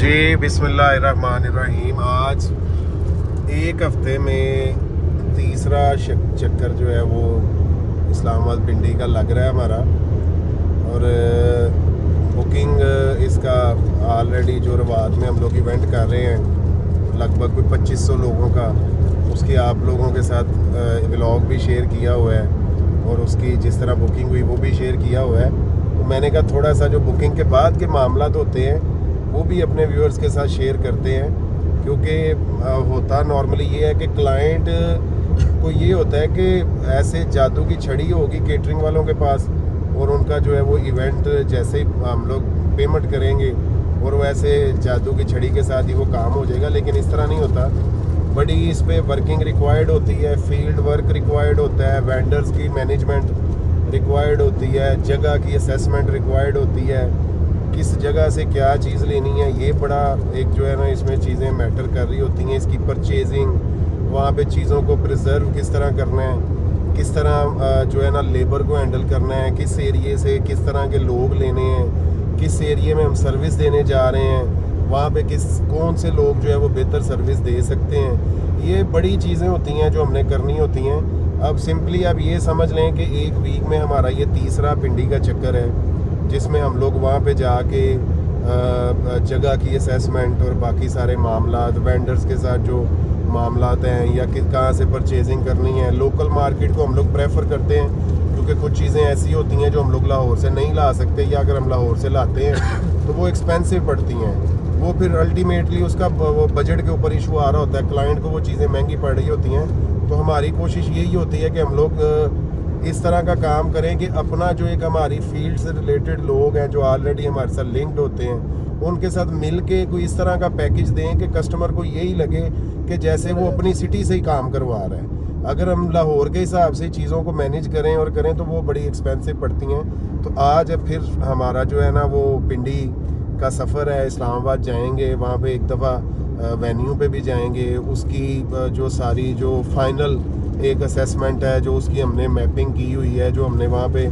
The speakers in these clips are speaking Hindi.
जी बिस्मिल्लाहिर्रहमानिर्रहीम। आज एक हफ्ते में तीसरा चक्कर जो है वो इस्लामाबाद पिंडी का लग रहा है हमारा। और बुकिंग इसका ऑलरेडी जो रवात में हम लोग इवेंट कर रहे हैं लगभग कोई 2500 लोगों का, उसकी आप लोगों के साथ व्लॉग भी शेयर किया हुआ है और उसकी जिस तरह बुकिंग हुई वो भी शेयर किया हुआ है। तो मैंने कहा थोड़ा सा जो बुकिंग के बाद के मामला होते हैं वो भी अपने व्यूअर्स के साथ शेयर करते हैं, क्योंकि होता नॉर्मली ये है कि क्लाइंट को ये होता है कि ऐसे जादू की छड़ी होगी केटरिंग वालों के पास और उनका जो है वो इवेंट जैसे ही हम लोग पेमेंट करेंगे और वैसे जादू की छड़ी के साथ ही वो काम हो जाएगा। लेकिन इस तरह नहीं होता, बड़ी इस पर वर्किंग रिक्वायर्ड होती है, फील्ड वर्क रिक्वायर्ड होता है, वेंडर्स की मैनेजमेंट रिक्वायर्ड होती है, जगह की असेसमेंट रिक्वायर्ड होती है, किस जगह से क्या चीज़ लेनी है ये बड़ा एक जो है ना इसमें चीज़ें मैटर कर रही होती हैं। इसकी परचेजिंग, वहाँ पे चीज़ों को प्रिजर्व किस तरह करना है, किस तरह जो है ना लेबर को हैंडल करना है, किस एरिए से किस तरह के लोग लेने हैं, किस एरिए में हम सर्विस देने जा रहे हैं, वहाँ पे कौन से लोग जो है वो बेहतर सर्विस दे सकते हैं। ये बड़ी चीज़ें होती हैं जो हमने करनी होती हैं। अब सिंपली आप ये समझ लें कि एक वीक में हमारा ये तीसरा पिंडी का चक्कर है जिसमें हम लोग वहाँ पे जाके जगह की असेसमेंट और बाकी सारे मामला, वेंडर्स के साथ जो मामलात हैं या कहाँ से परचेजिंग करनी है। लोकल मार्केट को हम लोग प्रेफर करते हैं क्योंकि कुछ चीज़ें ऐसी होती हैं जो हम लोग लाहौर से नहीं ला सकते, या अगर हम लाहौर से लाते हैं तो वो एक्सपेंसिव पड़ती हैं। वो फिर अल्टीमेटली उसका वो बजट के ऊपर इशू आ रहा होता है, क्लाइंट को वो चीज़ें महंगी पड़ रही होती हैं। तो हमारी कोशिश यही होती है कि हम लोग इस तरह का काम करें कि अपना जो एक हमारी फील्ड से रिलेटेड लोग हैं जो ऑलरेडी हमारे साथ लिंक्ड होते हैं उनके साथ मिल के कोई इस तरह का पैकेज दें कि कस्टमर को यही लगे कि जैसे वो अपनी सिटी से ही काम करवा रहा है। अगर हम लाहौर के हिसाब से चीज़ों को मैनेज करें और करें तो वो बड़ी एक्सपेंसिव पड़ती हैं। तो आज फिर हमारा जो है ना वो पिंडी का सफ़र है, इस्लामाबाद जाएंगे, वहाँ पे एक दफ़ा वेन्यू पे भी जाएंगे। उसकी जो सारी जो फाइनल एक असेसमेंट है जो उसकी हमने मैपिंग की हुई है, जो हमने वहाँ पे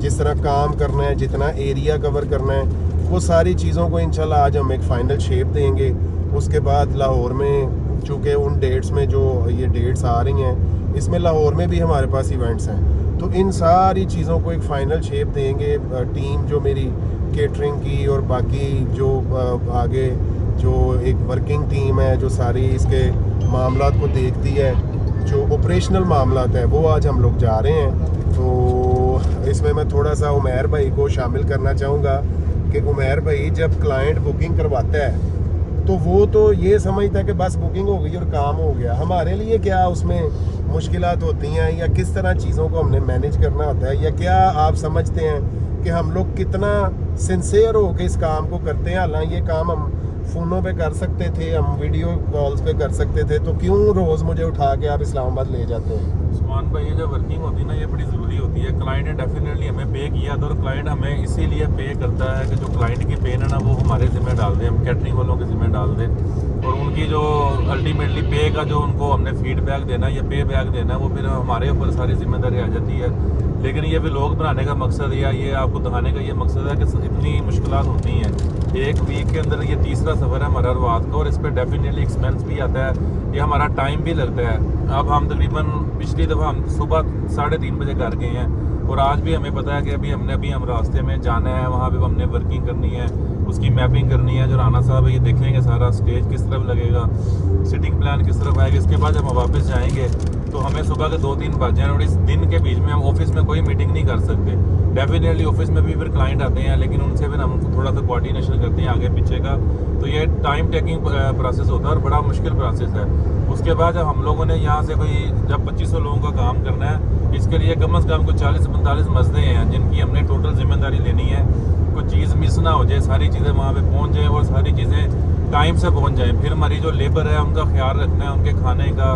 जिस तरह काम करना है, जितना एरिया कवर करना है, वो सारी चीज़ों को इंशाल्लाह आज हम एक फ़ाइनल शेप देंगे। उसके बाद लाहौर में चूँकि उन डेट्स में जो ये डेट्स आ रही हैं इसमें लाहौर में भी हमारे पास इवेंट्स हैं, तो इन सारी चीज़ों को एक फ़ाइनल शेप देंगे। टीम जो मेरी केटरिंग की और बाकी जो आगे जो एक वर्किंग टीम है जो सारी इसके मामलात को देखती है, जो ऑपरेशनल मामलात है, वो आज हम लोग जा रहे हैं। तो इसमें मैं थोड़ा सा उमैर भाई को शामिल करना चाहूँगा कि उमैर भाई जब क्लाइंट बुकिंग करवाता है तो वो तो ये समझता है कि बस बुकिंग हो गई और काम हो गया। हमारे लिए क्या उसमें मुश्किलात होती हैं या किस तरह चीज़ों को हमने मैनेज करना होता है, या क्या आप समझते हैं कि हम लोग कितना सिंसियर हो के इस काम को करते हैं। हालांकि ये काम हम फ़ोनों पे कर सकते थे, हम वीडियो कॉल्स पे कर सकते थे, तो क्यों रोज़ मुझे उठा के आप इस्लामाबाद ले जाते हैं? उस्मान भाई, ये जो वर्किंग होती है ना ये बड़ी ज़रूरी होती है। क्लाइंट ने डेफिनेटली हमें पे किया था और क्लाइंट हमें इसीलिए पे करता है कि जो क्लाइंट की पेन है ना वो हमारे ज़िम्मे डाल दें, हम कैटरिंग वालों के ज़िम्मे डाल दें और उनकी जो अल्टीमेटली पे का जो उनको हमने फीडबैक देना है या पे बैक देना है वो फिर हमारे ऊपर सारी जिम्मेदारी आ जाती है। लेकिन ये व्लॉग बनाने का मकसद या ये आपको दिखाने का ये मकसद है कि इतनी मुश्किलात होती हैं। एक वीक के अंदर ये तीसरा सफ़र है हमारा रवात का और इस पर डेफिनेटली एक्सपेंस भी आता है, ये हमारा टाइम भी लगता है। अब हम तकरीबन पिछली दफ़ा हम सुबह 3:30 बजे घर गए हैं और आज भी हमें पता है कि हम रास्ते में जाना है, वहाँ पे हमने वर्किंग करनी है, उसकी मैपिंग करनी है। जो राना साहब है ये देखेंगे सारा स्टेज किस तरफ लगेगा, सिटिंग प्लान किस तरफ आएगा। इसके बाद जब हम वापस जाएंगे तो हमें सुबह के 2-3 बज जाए और इस दिन के बीच में हम ऑफिस में कोई मीटिंग नहीं कर सकते। डेफिनेटली ऑफिस में भी फिर क्लाइंट आते हैं लेकिन उनसे फिर हम थोड़ा सा कोऑर्डिनेशन करते हैं आगे पीछे का, तो ये टाइम टेकिंग प्रोसेस होता है और बड़ा मुश्किल प्रोसेस है। उसके बाद जब हम लोगों ने यहाँ से कोई जब 2500 लोगों का काम करना है, इसके लिए कम से कम कुछ 40-45 मसले हैं जिनकी हमने टोटल जिम्मेदारी लेनी है। कोई चीज़ मिस ना हो जाए, सारी चीज़ें वहाँ पे पहुँच जाएँ और सारी चीज़ें टाइम से पहुँच जाएँ। फिर हमारी जो लेबर है उनका ख्याल रखना है, उनके खाने का,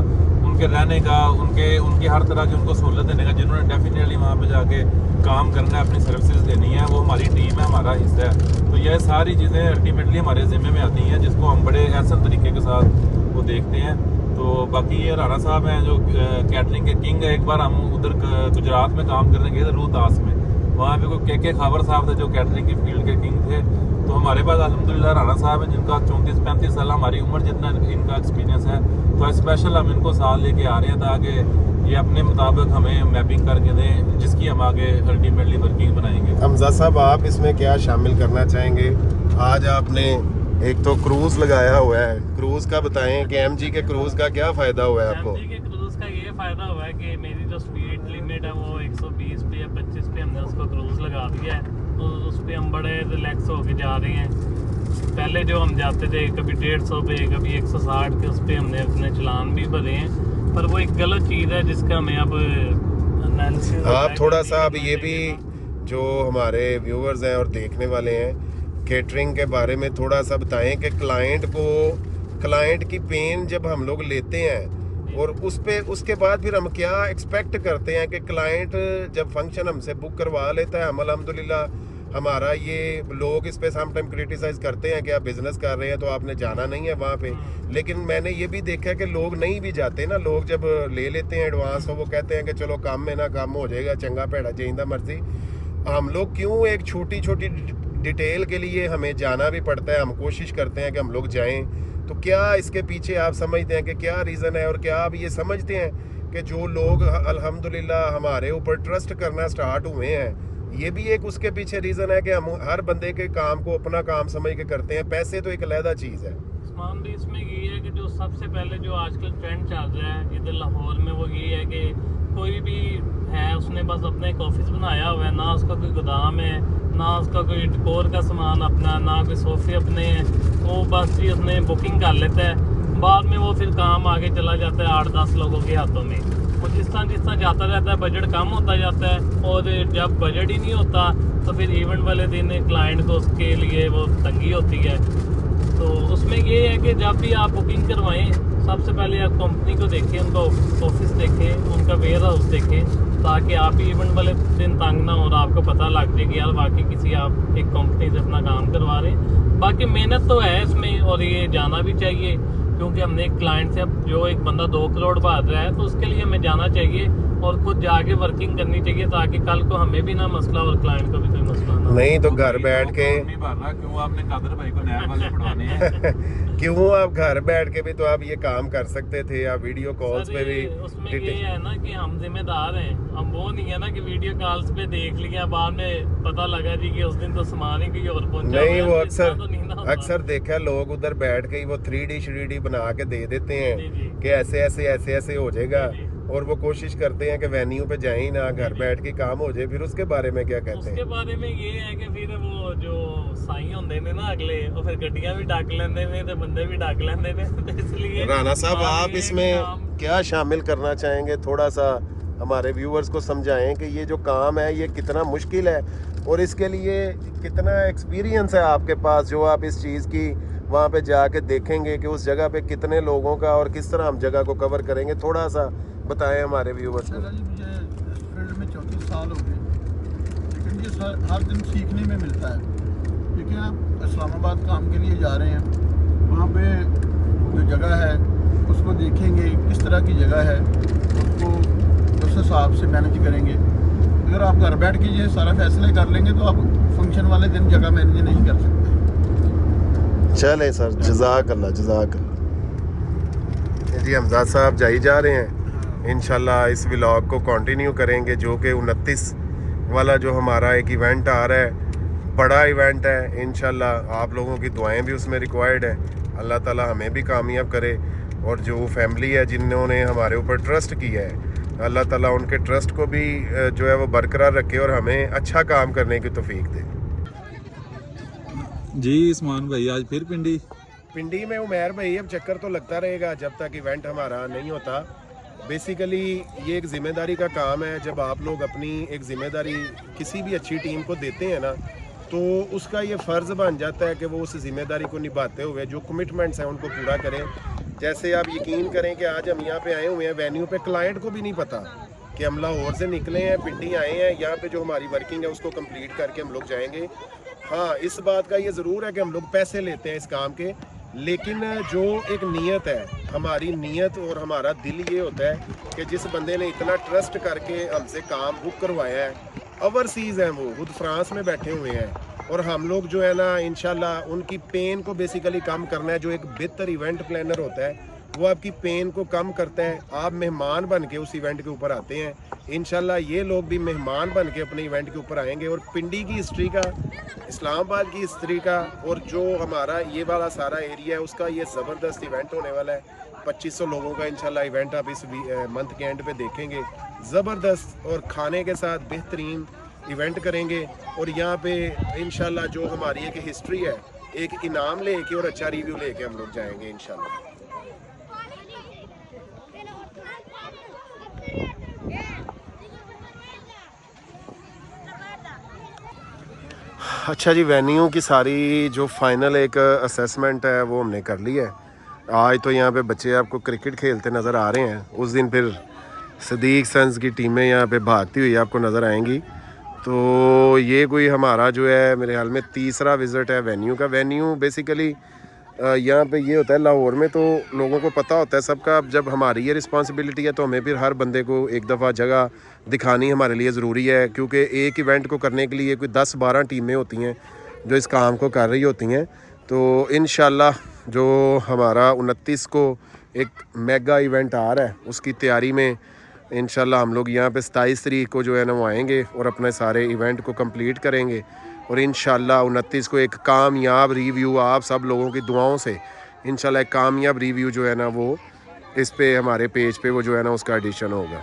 उनके रहने का, उनकी हर तरह की उनको सहूलत देने का। जिन्होंने डेफिनेटली वहाँ पे जाके काम करना है, अपनी सर्विसेज देनी है, वो हमारी टीम है, हमारा हिस्सा है। तो यह सारी चीज़ें अल्टीमेटली हमारे ज़िम्मे में आती हैं जिसको हम बड़े एहसन तरीके के साथ वो देखते हैं। तो बाकी ये राना साहब हैं जो कैटरिंग के किंग है। एक बार हम उधर गुजरात में काम करने गए थे रोहतास में, वहाँ पे कोई के खावर साहब थे जो कैटरिंग की फील्ड के किंग थे। तो हमारे पास अल्हम्दुलिल्लाह राणा साहब हैं जिनका 34-35 साल, हमारी उम्र जितना इनका एक्सपीरियंस है। तो स्पेशल हम इनको साथ लेके आ रहे हैं ताकि ये अपने मुताबिक हमें मैपिंग करके दें, जिसकी हम आगे अल्टीमेटली वर्किंग बनाएंगे। हमजा साहब, आप इसमें क्या शामिल करना चाहेंगे? आज आपने एक तो क्रूज लगाया हुआ है, क्रूज का बताएं कि एमजी के क्रूज का क्या फ़ायदा हुआ है आपको? एमजी के क्रूज का ये फ़ायदा हुआ है कि मेरी जो स्पीड लिमिट है वो 120 पे या 25 पे हमने उसको क्रूज लगा दिया है। तो उस पर हम बड़े रिलैक्स होके जा रहे हैं। पहले जो हम जाते थे कभी 150 पे कभी 160 के, उस पर हमने अपने चलान भी भरे हैं। पर वो एक गलत चीज़ है जिसका हमें अब एनालिसिस। आप थोड़ा सा अब ये भी जो हमारे व्यूअर्स हैं और देखने वाले हैं, केटरिंग के बारे में थोड़ा सा बताएं कि क्लाइंट की पेन जब हम लोग लेते हैं और उसके बाद फिर हम क्या एक्सपेक्ट करते हैं कि क्लाइंट जब फंक्शन हमसे बुक करवा लेता है, हम अल्हम्दुलिल्लाह हमारा ये लोग इस पे सम टाइम क्रिटिसाइज करते हैं कि आप बिजनेस कर रहे हैं तो आपने जाना नहीं है वहाँ पे। लेकिन मैंने ये भी देखा है कि लोग नहीं भी जाते ना, लोग जब ले लेते हैं एडवांस तो वो कहते हैं कि चलो काम में ना काम हो जाएगा, चंगा भैड़ा चाहिए मर्जी। हम लोग क्यों एक छोटी छोटी डिटेल के लिए हमें जाना भी पड़ता है, हम कोशिश करते हैं कि हम लोग जाएं। तो क्या इसके पीछे आप समझते हैं कि क्या रीज़न है, और क्या आप ये समझते हैं कि जो लोग अल्हम्दुलिल्लाह हमारे ऊपर ट्रस्ट करना स्टार्ट हुए हैं, ये भी एक उसके पीछे रीज़न है कि हम हर बंदे के काम को अपना काम समझ के करते हैं? पैसे तो एक अलग चीज़ है। उस्मान भी इसमें ये है कि जो सबसे पहले जो आजकल ट्रेंड चल रहा है इधर लाहौर में, वो ये है कि कोई भी है उसने बस अपना एक ऑफिस बनाया हुआ है, ना उसका कोई गोदाम है, ना उसका कोई डेकोर का सामान अपना, ना कोई सोफे अपने हैं। वो बस जी उसने बुकिंग कर लेता है, बाद में वो फिर काम आगे चला जाता है 8-10 लोगों के हाथों में। और जिस तरह जाता रहता है बजट कम होता जाता है, और जब बजट ही नहीं होता तो फिर इवेंट वाले दिन क्लाइंट को उसके लिए वो तंगी होती है। तो उसमें ये है कि जब भी आप बुकिंग करवाएं, सबसे पहले आप कंपनी को देखें, उनका ऑफिस देखें, उनका वेयर हाउस देखें, ताकि आप इवेंट वाले दिन तंग ना हो और आपको पता लग जाए कि यार वाकई किसी आप एक कंपनी से अपना काम करवा रहे हैं। बाकी मेहनत तो है इसमें और ये जाना भी चाहिए, क्योंकि हमने एक क्लाइंट से, अब जो एक बंदा 2 करोड़ भर रहा है तो उसके लिए हमें जाना चाहिए और खुद जाके वर्किंग करनी चाहिए, ताकि कल को हमें भी ना मसला और क्लाइंट को भी कोई मसला ना। नहीं तो घर बैठ के क्यों आपने कादर भाई को नया वाले पढ़ाने हैं? क्यों आप घर बैठ के भी तो आप ये काम कर सकते थे, आप वीडियो कॉल्स पे भी। उसमें ये है ना कि हम जिम्मेदार हैं, हम वो नहीं है ना कि वीडियो कॉल्स पे देख लिया बाद में पता लगा जी कि उस दिन तो सामान ही कहीं और पहुंचा। नहीं, वो तो अक्सर देखा लोग उधर बैठ के वो 3D श्रीडी बना के दे देते हैं कि ऐसे ऐसे हो जाएगा, और वो कोशिश करते हैं कि वेन्यू पे जाए ही ना, घर बैठ के काम हो जाए। फिर उसके बारे में क्या कहते हैं? उसके बारे में ये है कि फिर वो जो साई होंदे ने ना अगले, वो फिर गड्डियां भी डाक लेंदे ने ते बंदे भी डाक लेंदे ने। तो इसलिए राणा साहब, आप इसमें क्या शामिल करना चाहेंगे? थोड़ा सा हमारे व्यूअर्स को समझाएं कि ये जो काम है ये कितना मुश्किल है और इसके लिए कितना एक्सपीरियंस है आपके पास, जो आप इस चीज़ की वहाँ पे जाके देखेंगे कि उस जगह पे कितने लोगों का और किस तरह हम जगह को कवर करेंगे। थोड़ा सा बताएं हमारे व्यूअर्स को। मुझे इस फील्ड में 34 साल हो गए, लेकिन ये हर दिन सीखने में मिलता है। क्योंकि आप इस्लामाबाद काम के लिए जा रहे हैं, वहाँ पे जो जगह है उसको देखेंगे किस तरह की जगह है, उसको उस हिसाब से मैनेज करेंगे। अगर आप घर बैठ के ये सारा फैसले कर लेंगे तो आप फंक्शन वाले दिन जगह मैनेज नहीं कर सकते। चलें सर, जज़ाकल्लाह जज़ाकल्लाह। जी हमजा साहब जाई जा रहे हैं, इंशाल्लाह इस व्लॉग को कंटिन्यू करेंगे, जो कि 29 वाला जो हमारा एक इवेंट आ रहा है, बड़ा इवेंट है। इंशाल्लाह आप लोगों की दुआएं भी उसमें रिक्वायर्ड है। अल्लाह ताला हमें भी कामयाब करे, और जो फैमिली है जिन्होंने हमारे ऊपर ट्रस्ट किया है, अल्लाह ताला उनके ट्रस्ट को भी जो है वो बरकरार रखे और हमें अच्छा काम करने की तौफीक दे। जी उस्मान भाई आज फिर पिंडी में उमैर भाई, अब चक्कर तो लगता रहेगा जब तक इवेंट हमारा नहीं होता। बेसिकली ये एक ज़िम्मेदारी का काम है। जब आप लोग अपनी एक ज़िम्मेदारी किसी भी अच्छी टीम को देते हैं ना, तो उसका ये फ़र्ज़ बन जाता है कि वो उस ज़िम्मेदारी को निभाते हुए जो कमिटमेंट्स हैं उनको पूरा करें। जैसे आप यकीन करें कि आज हम यहाँ पे आए हुए हैं वेन्यू पे, क्लाइंट को भी नहीं पता कि हम लाहौर से निकले हैं, पिंडी आए हैं, यहाँ पे जो हमारी वर्किंग है उसको कंप्लीट करके हम लोग जाएंगे। हाँ, इस बात का ये ज़रूर है कि हम लोग पैसे लेते हैं इस काम के, लेकिन जो एक नीयत है, हमारी नीयत और हमारा दिल ये होता है कि जिस बंदे ने इतना ट्रस्ट करके हमसे काम बुक करवाया है, ओवरसीज़ हैं, वो खुद फ्रांस में बैठे हुए हैं। और हम लोग जो है ना इंशाल्लाह उनकी पेन को बेसिकली कम करना है। जो एक बेहतर इवेंट प्लानर होता है वो आपकी पेन को कम करता है। आप मेहमान बन के उस इवेंट के ऊपर आते हैं, इंशाल्लाह ये लोग भी मेहमान बन के अपने इवेंट के ऊपर आएंगे। और पिंडी की हिस्ट्री का, इस्लामाबाद की हिस्ट्री का और जो हमारा ये वाला सारा एरिया है उसका ये ज़बरदस्त इवेंट होने वाला है। 2500 लोगों का इंशाल्लाह इवेंट आप इस मंथ के एंड पे देखेंगे। ज़बरदस्त और खाने के साथ बेहतरीन इवेंट करेंगे। और यहाँ पे इंशाल्लाह जो हमारी एक हिस्ट्री है, एक इनाम लेके और अच्छा रिव्यू लेके हम लोग जाएंगे इंशाल्लाह। अच्छा जी, वेन्यू की सारी जो फाइनल एक असेसमेंट है वो हमने कर ली है। आज तो यहाँ पे बच्चे आपको क्रिकेट खेलते नज़र आ रहे हैं। उस दिन फिर सदीक सन्स की टीमें यहाँ पे भागती हुई आपको नज़र आएंगी। तो ये कोई हमारा जो है मेरे ख्याल में तीसरा विज़िट है वेन्यू का। वेन्यू बेसिकली यहाँ पे ये होता है लाहौर में, तो लोगों को पता होता है सबका। अब जब हमारी ये रिस्पॉन्सिबिलिटी है तो हमें फिर हर बंदे को एक दफ़ा जगह दिखानी हमारे लिए ज़रूरी है। क्योंकि एक इवेंट को करने के लिए कोई 10-12 टीमें होती हैं जो इस काम को कर रही होती हैं। तो इंशाल्लाह जो हमारा 29 को एक मेगा इवेंट आ रहा है उसकी तैयारी में इंशाल्लाह हम लोग यहाँ पे 27 तारीख को जो है ना वो आएंगे और अपने सारे इवेंट को कंप्लीट करेंगे। और इंशाल्लाह 29 को एक कामयाब रिव्यू आप सब लोगों की दुआओं से इंशाल्लाह एक कामयाब रिव्यू जो है ना वो इस पे हमारे पेज पे वो जो है ना उसका एडिशन होगा।